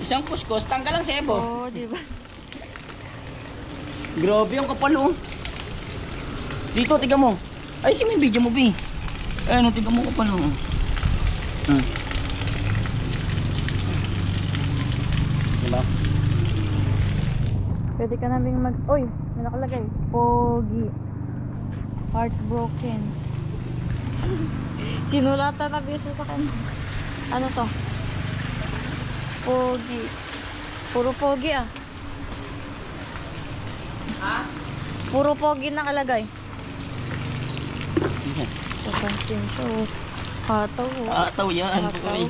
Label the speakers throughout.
Speaker 1: Isang kuskus, tanggal ang sebo.
Speaker 2: Oo, diba?
Speaker 1: Grabe yung kapal oh. Dito, tiga mo. Ay, may video mo, Bi. Ayun, tiga mo kapal oh. Diba?
Speaker 2: Pwede ka naming Uy, may nakalagay. Pogi. Heartbroken. Sinulatan na bisa sa kanya. Ano to? Pogi. Puro pogi ah.
Speaker 1: Ha?
Speaker 2: Puro pogi nakalagay.
Speaker 1: Yan.
Speaker 2: Papansin siya oh. Hataw oh.
Speaker 1: Ataw yan.
Speaker 2: Hataw.
Speaker 1: Uy.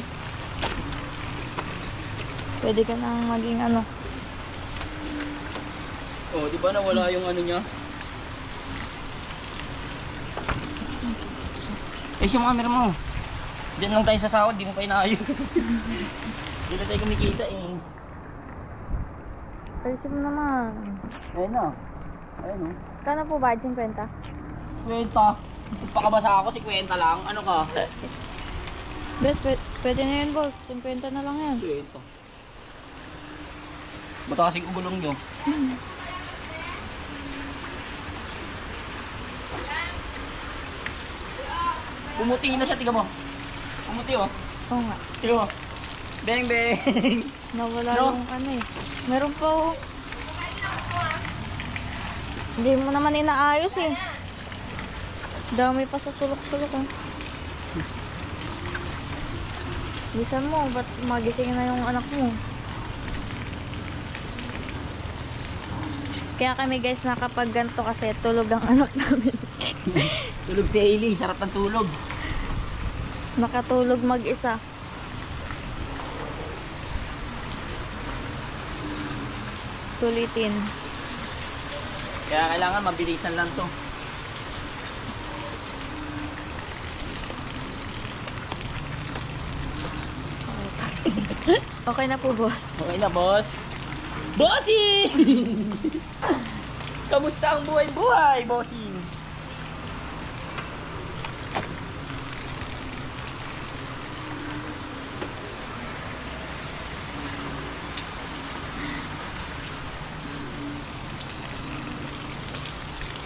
Speaker 2: Pwede ka nang maging ano.
Speaker 1: Oh, di ba nawala yung ano niya? Eh, yung camera mo. Diyan lang tayo sa sahod, di mo pa inaayos. Di na tayo kumikita eh.
Speaker 2: Ayusin mo naman.
Speaker 1: Ayun na. Ayun oh.
Speaker 2: Kano po ba? 50?
Speaker 1: Kwenta. Pagpakabasa ako, 50 lang. Ano ka?
Speaker 2: Best, pwede na yun boss. 50 na lang yan.
Speaker 1: Kwenta. Matakas yung gulong nyo. Pumuti na siya, tiga mo. Pumuti oh.
Speaker 2: Oo nga.
Speaker 1: Tiga mo. Beng beng.
Speaker 2: Nawala
Speaker 1: No?
Speaker 2: yung ano eh. Meron pa oh. Hindi mo naman inaayos eh. Dami pa sa sulok-sulok oh. Bisan mo, ba't magising na yung anak mo? Kaya kami guys nakapag ganito kasi tulog ang anak namin.
Speaker 1: Tulog si Hailey, sarap ng tulog.
Speaker 2: Nakatulog mag-isa. Sulitin.
Speaker 1: Kaya kailangan mabilisan lang to.
Speaker 2: Okay na po boss.
Speaker 1: Okay na, boss. Bossing! Kamusta ang buhay-buhay, bossing?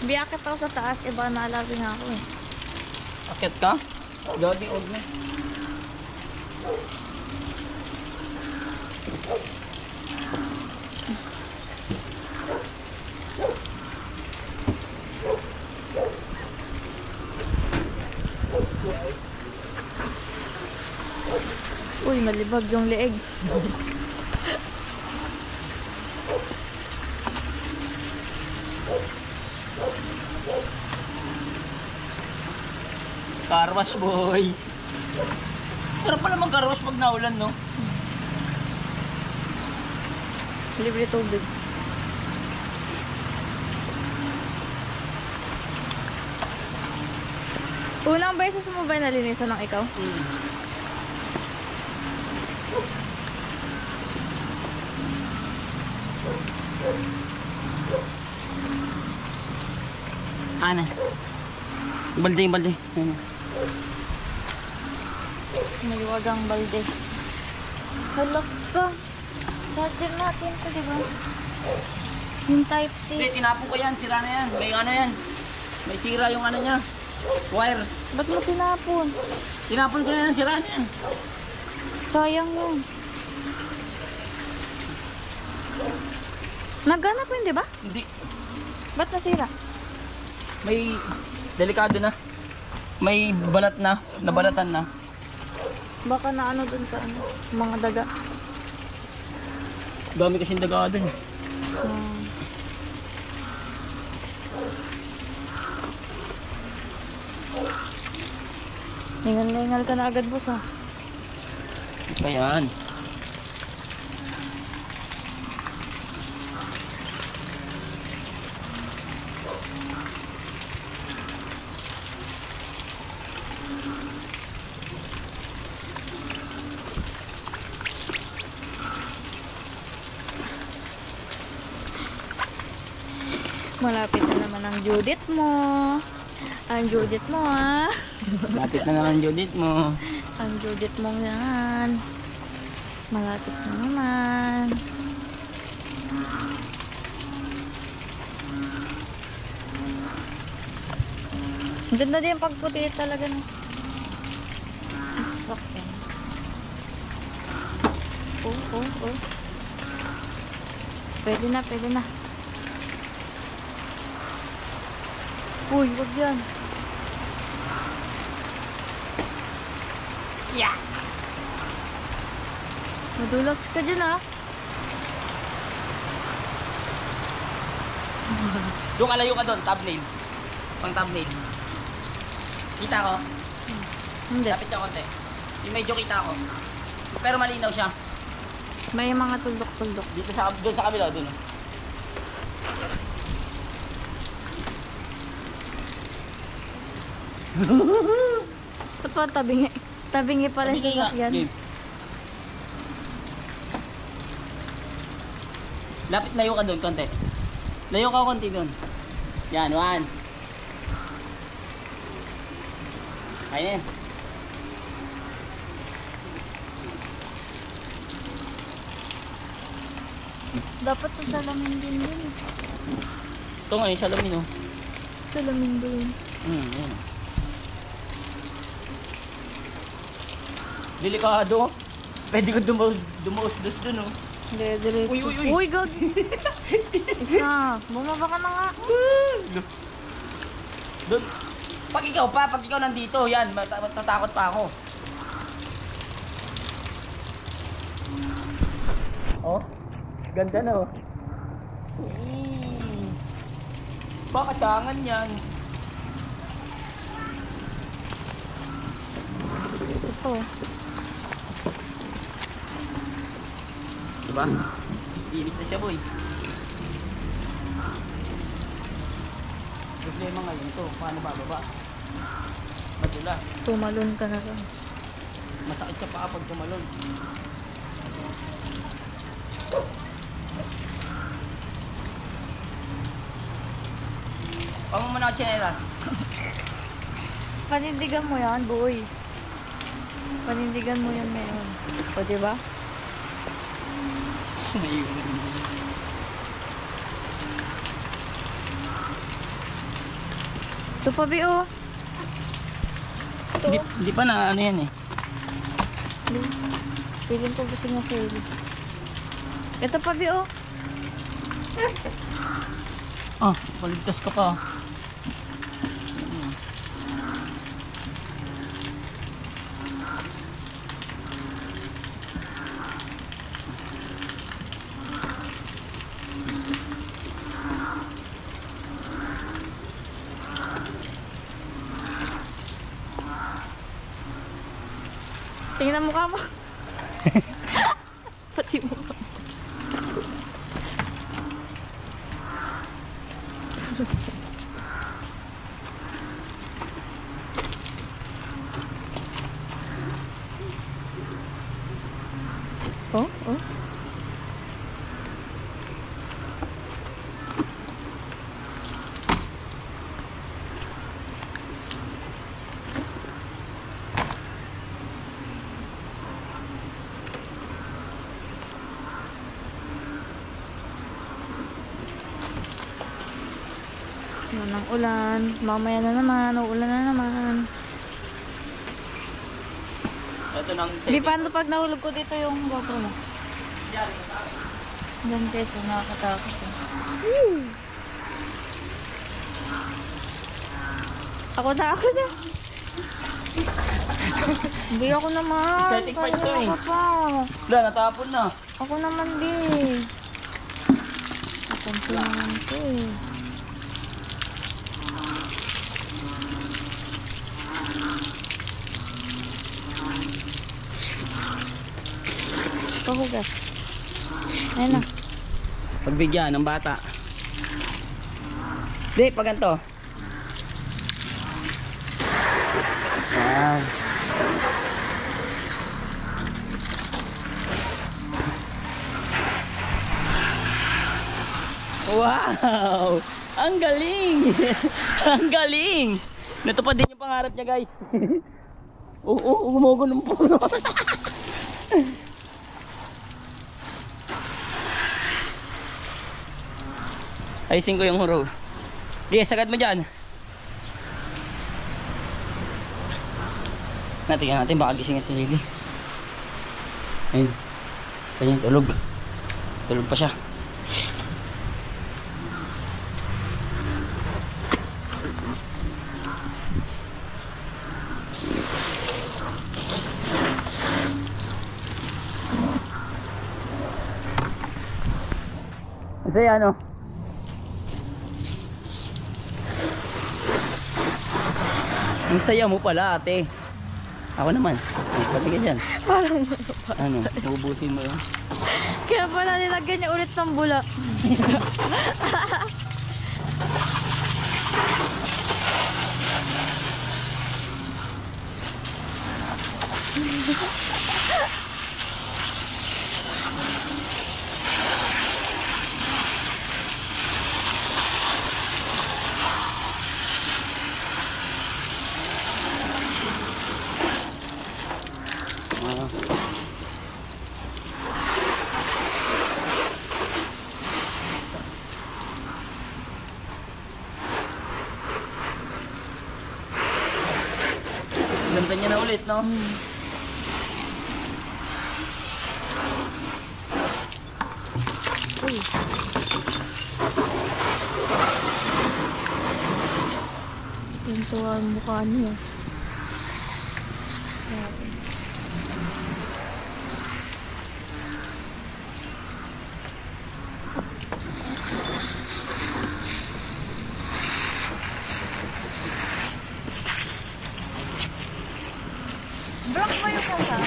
Speaker 2: Biyakit ako sa taas, iba naalala nga ako eh.
Speaker 1: Akit ka? Gawin og na.
Speaker 2: Uy, malibag yung leeg.
Speaker 1: Carwash, boy. Sarap pa naman carwash pag naulan, no?
Speaker 2: Libre tubig. Unang beses mo ba nalinisan ng ikaw?
Speaker 1: Ano? Balde. Ano?
Speaker 2: Maliwagang balde. Halak ka. Charger natin ito, diba? Yung type C.
Speaker 1: Hindi, tinapon ko yan. Sira na yan. May ano yan. May sira yung ano niya. Wire.
Speaker 2: Ba't mo tinapon?
Speaker 1: Tinapon ko na yan. Sira na yan.
Speaker 2: Sayang yun. Nagana po yun, diba?
Speaker 1: Hindi.
Speaker 2: Ba't nasira?
Speaker 1: May delikado na. May balat na. Nabalatan na.
Speaker 2: Baka na ano dun sa ano, mga daga.
Speaker 1: Dami kasing daga dun.
Speaker 2: Ningal ka na agad boss ah.
Speaker 1: Ayan.
Speaker 2: Malapit na naman ang Judith mo. Ang Judith mo ah.
Speaker 1: Lapit na naman Judith mo.
Speaker 2: Ang Judith mo yan. Malapit na naman. Ang ganda din pagputi talaga ng sasakyan. Oh. Pwede na, pwede na. Uy, wag yan. Yeah. Madulas ka dyan ah.
Speaker 1: Doon kalayo ka doon, thumbnail. Pang thumbnail. Kita ko?
Speaker 2: Hindi.
Speaker 1: Lapit ka konti. Yung medyo kita ko. Pero malinaw siya.
Speaker 2: May mga tuldok-tuldok.
Speaker 1: Dito sa doon sa kabila, doon.
Speaker 2: Ito pa, tabingi pala sa sasakyan.
Speaker 1: Game. Lapit, layo ka doon konti. Layo ka konti doon. Yan, 1. Ayun.
Speaker 2: Dapat sa salamin din yun.
Speaker 1: Ito nga yung salamin, oh.
Speaker 2: Salamin din.
Speaker 1: Yan. Delikado. Pwede ko dumausdos dun, oh.
Speaker 2: Dire-dire.
Speaker 1: Uy.
Speaker 2: Uy, God! Isa. Bumaba ka na nga.
Speaker 1: Doon. Pag ikaw nandito, yan, matatakot pa ako. Oh, ganda na, oh. Bakatangan yan.
Speaker 2: Ito.
Speaker 1: Diba? Inis na siya, boy. Problema ngayon to, paano bababa? Madulas.
Speaker 2: Tumalon ka na lang.
Speaker 1: Masakit ka pa kapag tumalon. Pang mo na ako chinelas.
Speaker 2: Panindigan mo yan, boy. Panindigan mo yan ngayon. O, diba? Ito pa, Bi, oh. Ito.
Speaker 1: Hindi pa na ano yan eh.
Speaker 2: Piling ko gusto niya sa'yo. Ito pa, Bi, oh.
Speaker 1: Ah, paligtas ka pa.
Speaker 2: Tingnan ang mukha mo. Pati mukha mo. Oh. Yan ang ulan. Mamaya na naman. Uulan na naman.
Speaker 1: Ito nang
Speaker 2: Di, paano pag nahulog ko dito yung GoPro mo? Diyan guys, nakakatakot. Ako na. Hindi ako naman.
Speaker 1: Static pa ito eh.
Speaker 2: Ako pa.
Speaker 1: Wala, natapon na.
Speaker 2: Ako naman di. Napansin naman ito eh. Pahugas. Ayun na.
Speaker 1: Pagbigyan ng bata. Di, pag ganito. Yan. Wow! Ang galing! Ang galing! Natupad din yung pangarap niya, guys. Oo, gumugo ng puno. Ayusin ko yung hurog. Sige, sagad mo dyan. Natingnan natin, baka gising si Lily. Ayun. Ayun, tulog. Tulog pa siya. Kasi ano, ang saya mo pala ate. Ako naman, patigil dyan.
Speaker 2: Parang
Speaker 1: Ano, ubusin mo yun.
Speaker 2: kaya pala nilagyan niya ulit ng bula.
Speaker 1: Ganda niya na ulit, no?
Speaker 2: Uy. Ganito ang mukha niya. Block mo yung mukha.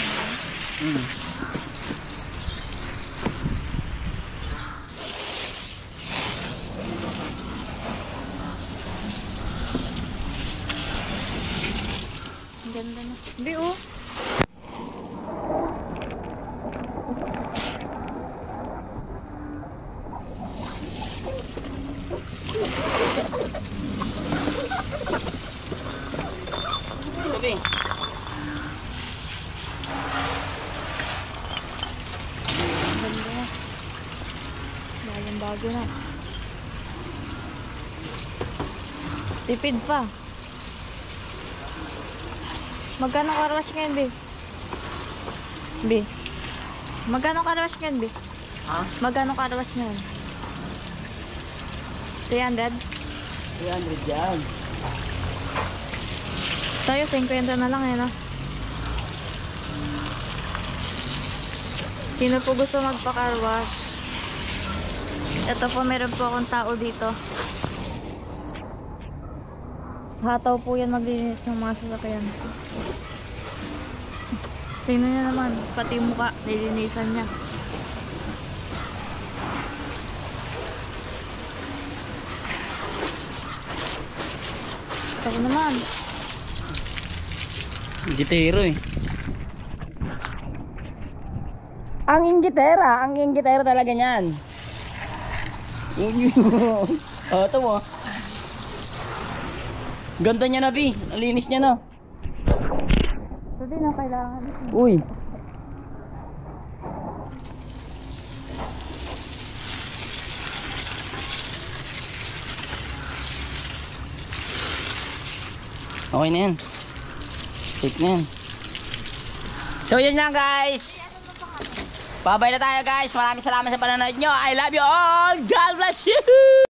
Speaker 2: Ang ganda na. Hindi oh.
Speaker 1: Sabi.
Speaker 2: Ang ganda na. Bagong bago na. Tipid pa. Magkano karawas ngayon, Bi? Bi? Magkano karawas ngayon, Bi?
Speaker 1: Ha?
Speaker 2: Magkano karawas ngayon? 300?
Speaker 1: 300 yan.
Speaker 2: Tayo, 50 na lang eh, no? Sino po gusto magpa-carwash? Ito po, meron po akong tao dito. Hataw po yan maglinis ng mga sasakyan. Tingnan niyo naman, pati yung mukha, nilinisan niya. Ito naman.
Speaker 1: Gitero eh. Ang inggitera talaga niyan. Oh, ito mo. Ganda niya na, Bi. Ang linis niya na.
Speaker 2: Ito din ang kailangan.
Speaker 1: Uy. Okay na yan. Safe na yan. So yun lang guys. Babay na tayo guys. Maraming salamat sa panonood nyo. I love you all. God bless you.